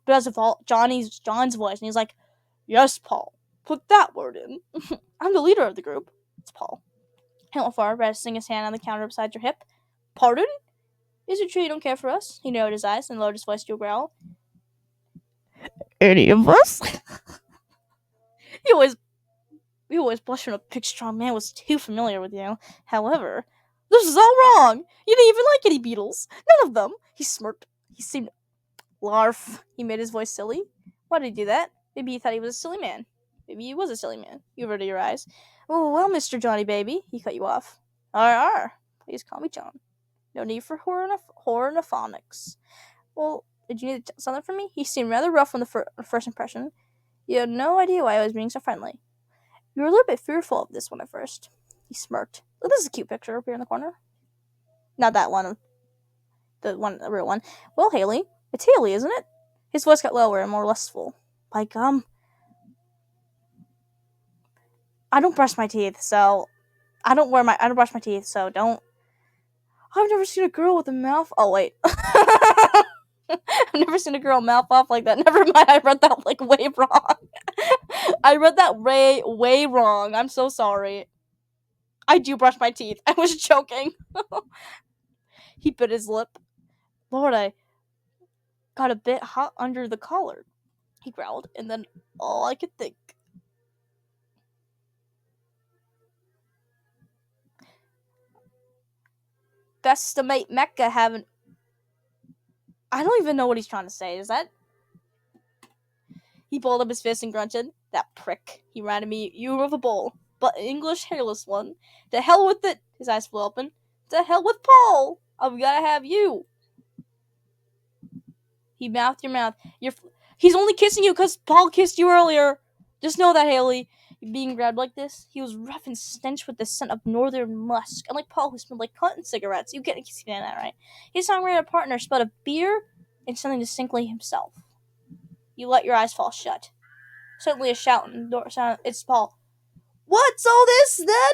does it all John's voice, and he's like, yes, Paul, put that word in. I'm the leader of the group. It's Paul. He went forward, resting his hand on the counter beside your hip. Pardon? Is it true you don't care for us? He narrowed his eyes and lowered his voice to a growl. Any of us? he always he always blushed when a big strong man was too familiar with you. However, this is all wrong. You didn't even like any Beatles. None of them. He smirked. He seemed larf. He made his voice silly. Why did he do that? Maybe he thought he was a silly man. Maybe he was a silly man. You averted your eyes. Oh, well, Mr. Johnny Baby. He cut you off. R. Please call me John. No need for horophonics. Well, did you need something from me? He seemed rather rough on the first impression. You had no idea why I was being so friendly. You were a little bit fearful of this one at first. He smirked. Oh, this is a cute picture up here in the corner. Not that one. The real one. Well, Haylee. It's Haylee, isn't it? His voice got lower and more lustful. Like, I don't brush my teeth, so I don't brush my teeth, so don't. I've never seen a girl with a mouth. Oh, wait. I've never seen a girl mouth off like that. Never mind, I read that way wrong. I read that way wrong. I'm so sorry. I do brush my teeth. I was joking. He bit his lip. Lord, I got a bit hot under the collar. He growled, and then all I could think. Best to mate Mecca having. I don't even know what he's trying to say. Is that? He balled up his fist and grunted. That prick. He reminded me you of a bull, but an English hairless one. To hell with it. His eyes flew open. To hell with Paul. I've gotta have you. He mouthed your mouth. He's only kissing you because Paul kissed you earlier. Just know that, Haylee. Being grabbed like this, he was rough and stench with the scent of northern musk. Unlike Paul, who smelled like cotton cigarettes. You get that, right? His songwriter partner smelled of beer and something distinctly himself. You let your eyes fall shut. Suddenly a shout in the door sounded. It's Paul. What's all this, then?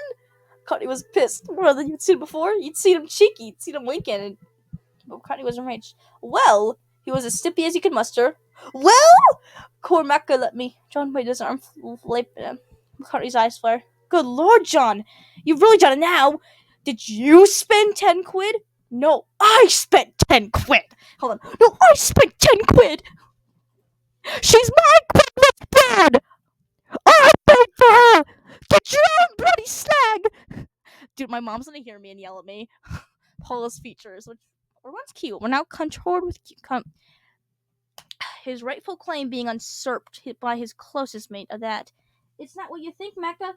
Cotty was pissed more than you'd seen before. You'd seen him cheeky. You'd seen him winking. And Cotty was enraged. Well, he was as stippy as he could muster. Well? Cormac let me. John made his arm flip at him. Cotty's eyes flared. Good Lord, John. You've really done it now. Did you spend 10 quid? No, I spent 10 quid. Hold on. No, I spent 10 quid. She's my quid. What's bad? I paid for her. Get your own bloody slag. Dude, my mom's gonna hear me and yell at me. Paula's features, which were once cute, were now controlled with his rightful claim being usurped by his closest mate of that. It's not what you think, Mecca.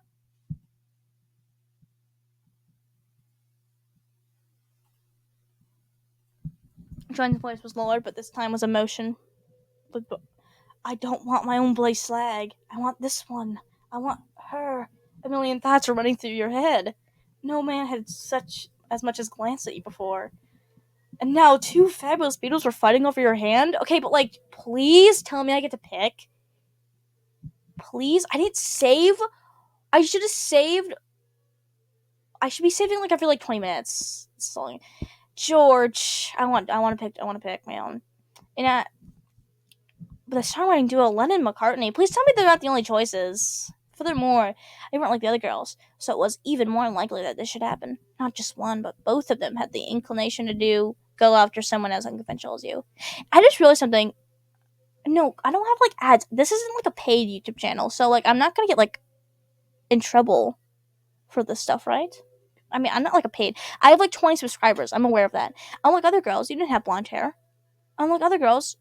John's voice was lowered, but this time was emotion. But I don't want my own bloody slag. I want this one. I want her. A million thoughts were running through your head. No man had as much as glanced at you before. And now 2 fabulous Beatles were fighting over your hand? Okay, but please tell me I get to pick. Please? I didn't save? I should have saved. I should be saving every 20 minutes. George. I want to pick my own. And but the songwriting duo Lennon McCartney. Please tell me they're not the only choices. Furthermore, they weren't like the other girls, so it was even more unlikely that this should happen. Not just one, but both of them had the inclination to go after someone as unconventional as you. I just realized something. No, I don't have ads. This isn't a paid YouTube channel, so I'm not gonna get in trouble for this stuff, right? I mean, I'm not a paid. I have 20 subscribers. I'm aware of that. Unlike other girls, you didn't have blonde hair. Unlike other girls,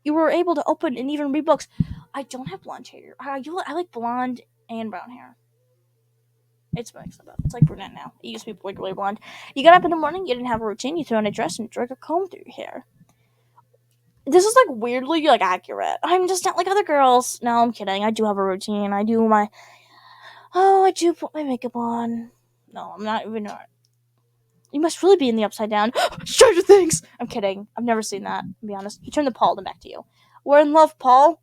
you were able to open and even read books. I don't have blonde hair. I like blonde and brown hair. It's mixed up. It's brunette now. It used to be really blonde. You got up in the morning, you didn't have a routine, you threw on a dress and drug a comb through your hair. This is like weirdly like accurate. I'm just not like other girls. No, I'm kidding. I do have a routine. I do put my makeup on. No, I'm not even. You must really be in the upside down. Stranger Things! I'm kidding. I've never seen that, to be honest. He turned to Paul, then back to you. We're in love, Paul.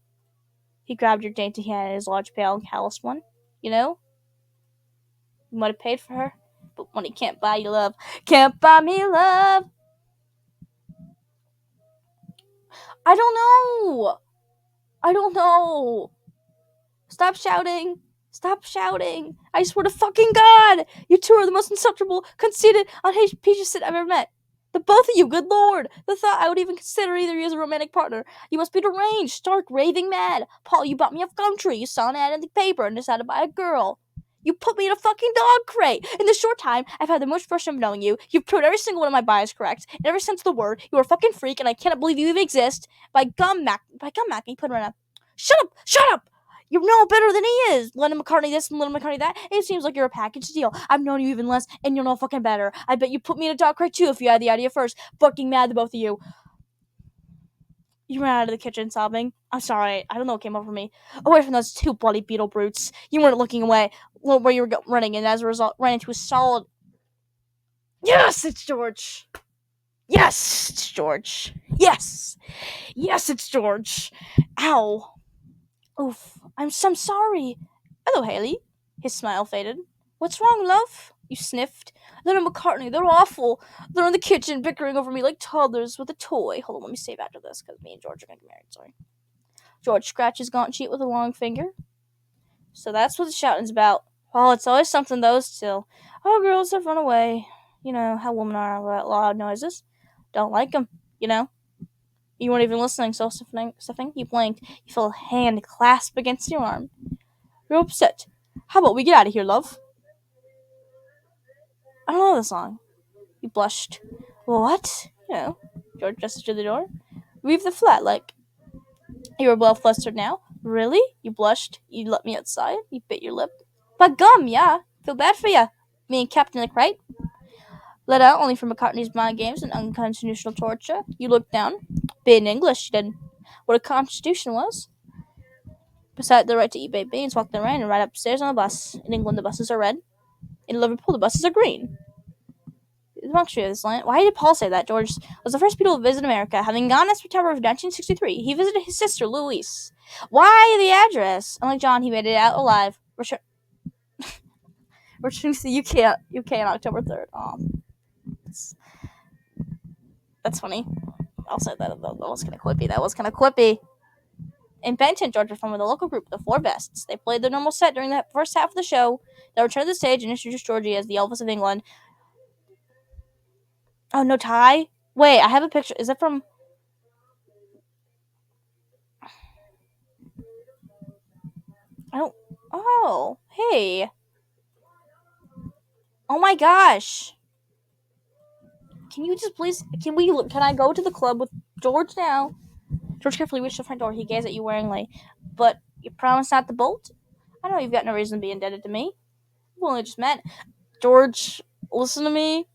He grabbed your dainty hand in his large, pale, and calloused one. You know? You might have paid for her, but money can't buy you love. Can't buy me love! I don't know! I don't know! Stop shouting! Stop shouting! I swear to fucking God! You two are the most insufferable, conceited, unhinged piece of shit I've ever met. The both of you, good lord! The thought I would even consider either of you as a romantic partner. You must be deranged, stark, raving mad. Paul, you brought me off country. You saw an ad in the paper and decided to buy a girl. You put me in a fucking dog crate! In the short time I've had the most frustrating of knowing you, you've proved every single one of my bias correct. In every sense of the word, you are a fucking freak, and I cannot believe you even exist. By gum, Mac, you put her in a... Shut up! Shut up! You know better than he is. Lennon McCartney this and Lennon McCartney that. It seems like you're a package deal. I've known you even less, and you'll know fucking better. I bet you put me in a dog crate too if you had the idea first. Fucking mad, the both of you. You ran out of the kitchen sobbing. I'm sorry. I don't know what came over me. Away from those two bloody beetle brutes. You weren't looking away where you were running, and as a result, ran into a solid... Yes, it's George. Yes, it's George. Yes. Yes, it's George. Ow. Oof. I'm sorry. Hello, Haylee. His smile faded. What's wrong, love? You sniffed. They're in McCartney. They're awful. They're in the kitchen bickering over me like toddlers with a toy. Hold on, let me save after this because me and George are going to get married. Sorry. George scratched his gaunt cheek with a long finger. So that's what the shouting's about. Oh, it's always something, though, still. Oh, girls have run away. You know how women are about loud noises. Don't like them, you know. You weren't even listening, so something. You blinked. You felt a hand clasp against your arm. You're upset. How about we get out of here, love? I don't know the song. You blushed. What? You know. George gestured to the door. Leave the flat, like. You were well flustered now. Really? You blushed. You let me outside. You bit your lip. But gum, yeah. Feel bad for ya. Me and Captain the Crate. Let out only for McCartney's mind games and unconstitutional torture. You looked down. Bit in English, you didn't. What a constitution was. Beside the right to eat baked beans, walk in the rain, and ride upstairs on a bus. In England, the buses are red. In Liverpool, the buses are green. Amongst this land. Why did Paul say that? George was the first Beatle to visit America, having gone in September of 1963. He visited his sister, Louise. Why the address? Unlike John, he made it out alive. Returning to the UK on October 3rd. Oh, that's funny. I'll say that. That was kind of quippy. In Benton, Georgia formed the local group, the Four Bests. They played their normal set during the first half of the show. They returned to the stage and introduced Georgie as the Elvis of England. Oh, no tie? Wait, I have a picture. Is that from... I don't... Oh, hey. Oh my gosh. Can you just please... Can I go to the club with George now? George carefully reached the front door. He gazed at you waringly. But you promise not to bolt? I know you've got no reason to be indebted to me. We've only just met. George, listen to me.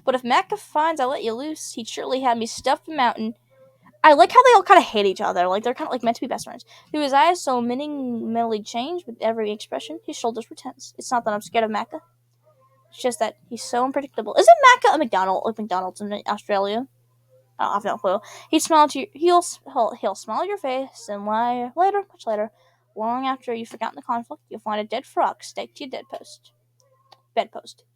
But if Macca finds I let you loose, he'd surely have me stuffed in mountain. I like how they all kind of hate each other. Like, they're kind of like meant to be best friends. Through his eyes, so minimally changed with every expression, his shoulders were tense. It's not that I'm scared of Macca. It's just that he's so unpredictable. Isn't Macca a McDonald's in Australia? I don't have no clue. He'd smile to you. He'll smile at your face, and much later, long after you've forgotten the conflict, you'll find a dead frog staked to your bedpost.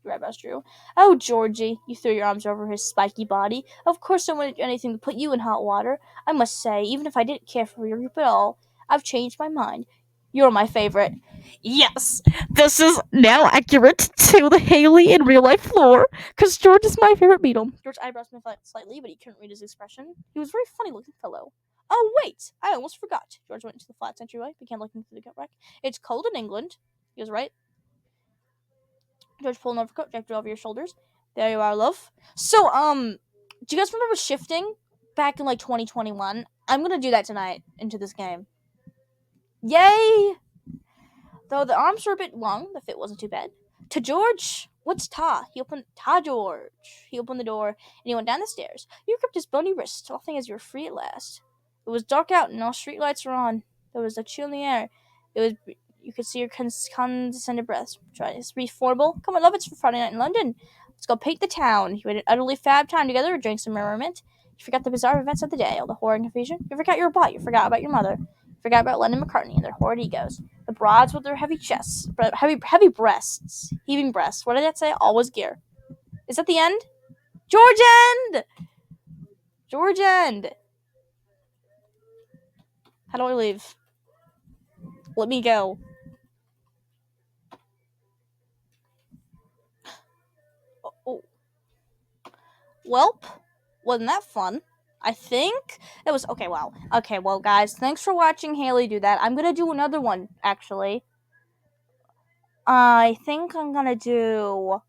Your eyebrows drew. Oh, Georgie, you threw your arms over his spiky body. Of course I wouldn't do anything to put you in hot water. I must say, even if I didn't care for your group at all, I've changed my mind. You're my favorite. Yes, this is now accurate to the Haylee in real life lore, because George is my favorite Beatle. George's eyebrows moved slightly, but he couldn't read his expression. He was a very funny looking fellow. Oh, wait, I almost forgot. George went into the flat entryway, began looking through the gut rack. It's cold in England. He was right. George pulled an overcoat, draped it over your shoulders. There you are, love. So, do you guys remember shifting back in, 2021? I'm gonna do that tonight into this game. Yay! Though the arms were a bit long, the fit wasn't too bad. To George, What's Ta? Ta George. He opened the door and he went down the stairs. You gripped his bony wrist, laughing as you were free at last. It was dark out and no street lights were on. There was a chill in the air. You could see your condescended breath. Try this. Be affordable. Come on, love, it's for Friday night in London. Let's go paint the town. You had an utterly fab time together, drank some merriment. You forgot the bizarre events of the day, all the horror and confusion. You forgot your butt. You forgot about your mother. You forgot about Lennon McCartney and their horrid egos. The broads with their heavy chests, heavy breasts, heaving breasts. What did that say? Always gear. Is that the end? George End! George End! How do I leave? Let me go. Oh. Welp, wasn't that fun? I think it was okay. Wow. Okay, well, guys, thanks for watching Haylee do that. I'm gonna do another one actually. I think I'm gonna do.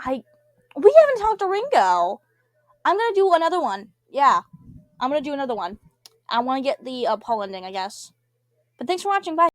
We haven't talked to Ringo. I'm gonna do another one. Yeah, I'm gonna do another one. I want to get the Paul ending, I guess. But thanks for watching. Bye.